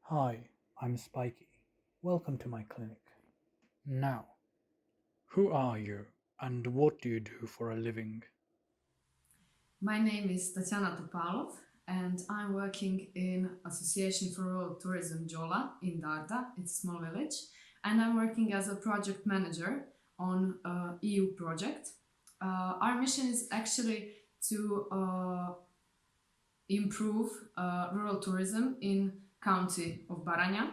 Hi, I'm Spiky. Welcome to my clinic. Now, who are you and what do you do for a living? My name is Tatiana Topalov, and I'm working in Association for Rural Tourism Jola in Darda. It's a small village, and I'm working as a project manager on a EU project. Our mission is actually to improve rural tourism in county of Baranya,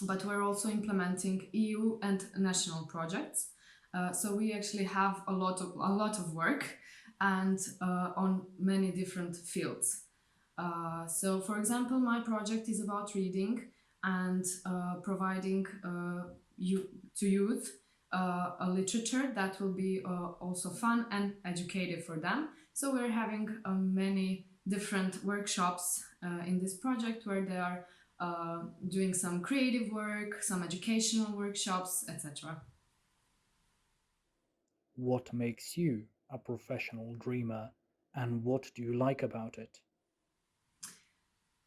but we're also implementing EU and national projects. So we actually have a lot of work and on many different fields. So, for example, my project is about reading and providing to youth a literature that will be also fun and educative for them. So, we're having many different workshops in this project where they are doing some creative work, some educational workshops, etc. What makes you a professional dreamer and what do you like about it?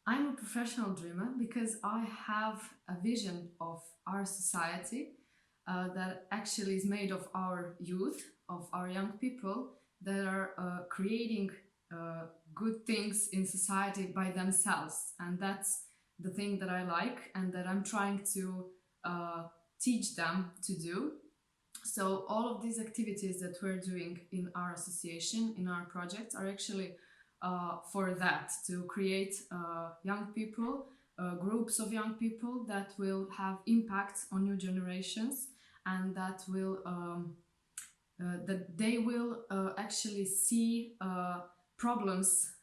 I'm a professional dreamer because I have a vision of our society that actually is made of our youth, of our young people that are creating uh, good things in society by themselves. And that's the thing that I like and that I'm trying to uh, teach them to do. So all of these activities that we're doing in our association, in our projects, are actually for that to create young people, groups of young people that will have impact on new generations and that they will actually see problems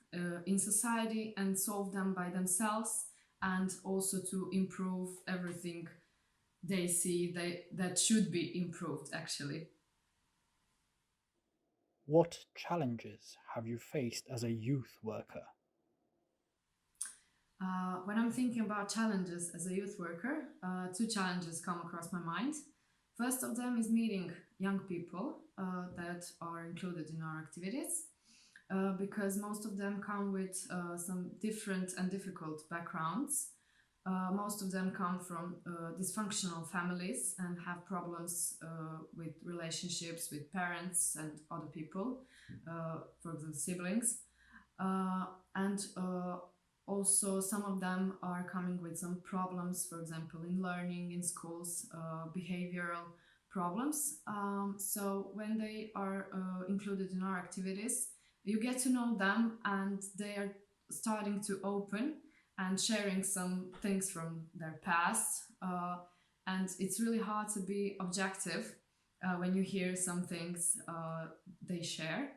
in society and solve them by themselves and also to improve everything they see that should be improved actually. What challenges have you faced as a youth worker? When I'm thinking about challenges as a youth worker, two challenges come across my mind. First of them is meeting young people that are included in our activities, because most of them come with some different and difficult backgrounds. Most of them come from dysfunctional families and have problems with relationships with parents and other people, for example, siblings. And also, some of them are coming with some problems, for example, in learning in schools, behavioral problems. So, when they are included in our activities, you get to know them and they are starting to open and sharing some things from their past. And it's really hard to be objective when you hear some things they share.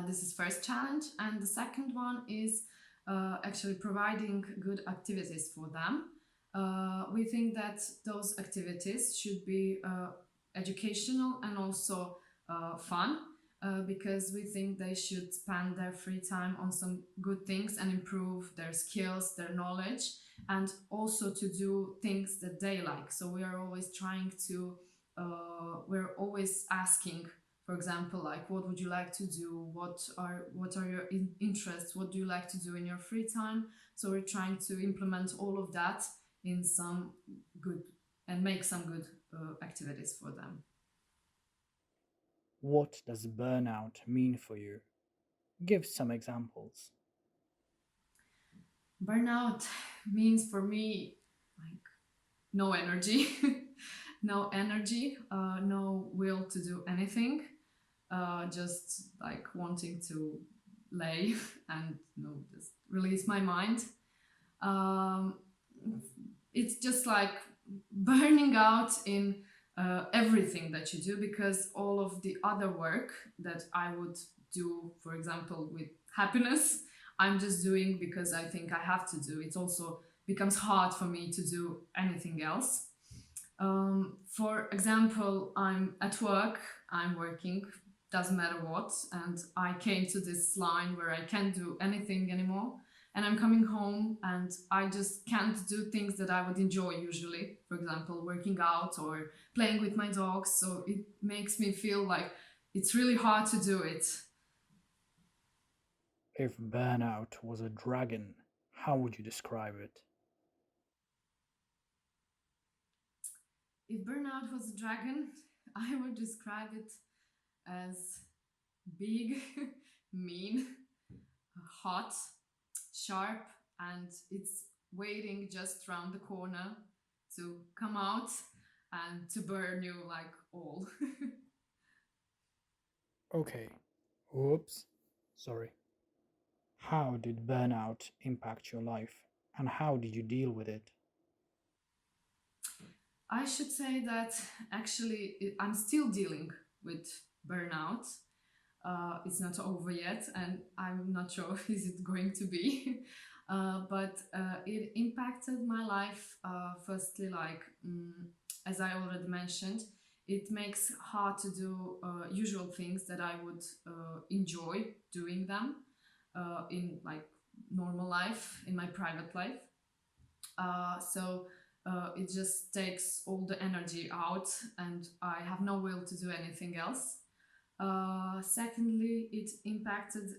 This is first challenge, and the second one is actually providing good activities for them. We think that those activities should be educational and also fun, because we think they should spend their free time on some good things and improve their skills, their knowledge, and also to do things that they like. So we are always trying to, we're always asking, for example, like what would you like to do, what are your interests, what do you like to do in your free time. So we're trying to implement all of that in some good and make some good activities for them. What does burnout mean for you? Give some examples. Burnout means for me like no energy, no energy, no will to do anything, just like wanting to lay and just release my mind. um, it's just like burning out in everything that you do, because all of the other work that I would do, for example, with happiness, I'm just doing because I think I have to do. It also becomes hard for me to do anything else. For example, I'm at work, I'm working, doesn't matter what, and I came to this line where I can't do anything anymore. And I'm coming home and I just can't do things that I would enjoy usually. For example, working out or playing with my dogs. So it makes me feel like it's really hard to do it. If burnout was a dragon, how would you describe it? If burnout was a dragon, I would describe it as big, mean, hot, sharp, and it's waiting just around the corner to come out and to burn you like all. Okay. Oops. Sorry. How did burnout impact your life and how did you deal with it? I should say that actually I'm still dealing with burnout. It's not over yet, and I'm not sure is it going to be. But it impacted my life. Firstly, like as I already mentioned, it makes hard to do usual things that I would enjoy doing them in like normal life, in my private life. So it just takes all the energy out, and I have no will to do anything else. Secondly, it impacted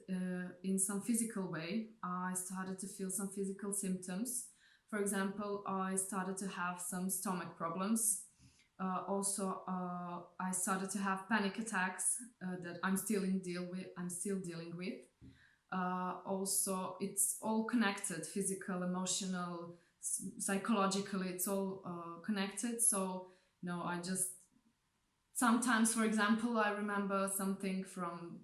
in some physical way. I started to feel some physical symptoms. For example, I started to have some stomach problems. Also, I started to have panic attacks that I'm still dealing with. Also, it's all connected: physical, emotional, psychologically. It's all connected. So, no, I just sometimes, for example, I remember something from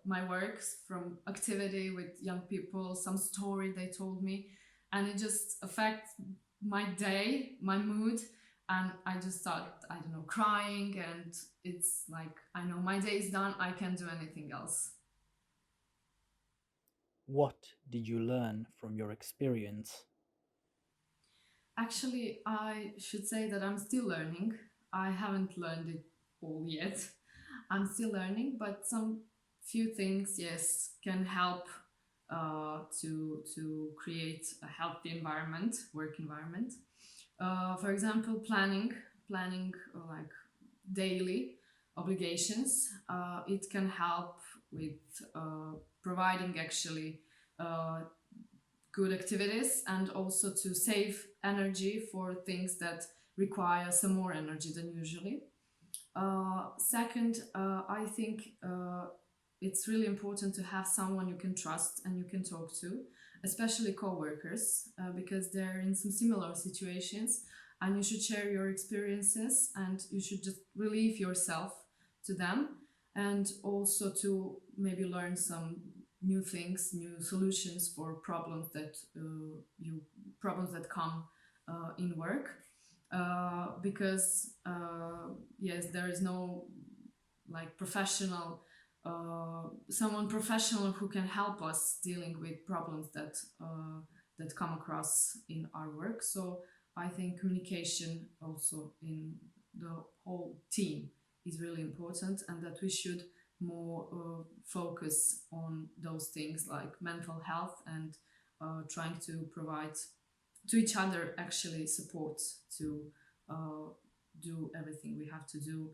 my works, from activity with young people, some story they told me, and it just affects my day, my mood, and I just start, I don't know, crying, and it's like I know my day is done. I can't do anything else. What did you learn from your experience? Actually, I should say that I'm still learning. I haven't learned it all yet. I'm still learning, but some few things, yes, can help to create a healthy environment, work environment. For example, planning like daily obligations. It can help with providing actually uh, good activities, and also to save energy for things that require some more energy than usually. Second, I think it's really important to have someone you can trust and you can talk to, especially coworkers, because they're in some similar situations, and you should share your experiences and you should just relieve yourself to them, and also to maybe learn some new things, new solutions for problems that come in work. Because yes, there is no like professional someone professional who can help us dealing with problems that come across in our work. So I think communication also in the whole team is really important, and that we should more focus on those things like mental health, and trying to provide to each other actually support to uh, do everything we have to do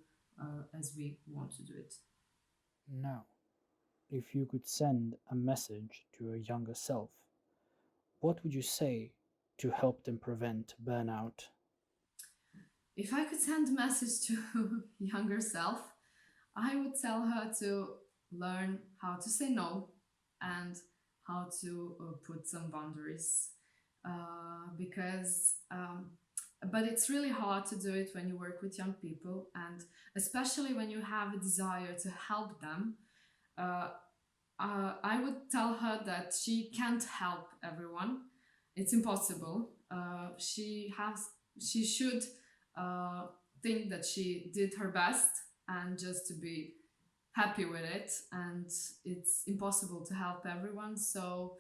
as we want to do it. Now, if you could send a message to a younger self, what would you say to help them prevent burnout? If I could send a message to younger self, I would tell her to learn how to say no, and how to put some boundaries. Because but it's really hard to do it when you work with young people, and especially when you have a desire to help them. uh, I would tell her that she can't help everyone. It's impossible. She should uh, think that she did her best, and just to be happy with it. And it's impossible to help everyone. So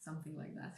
something like that.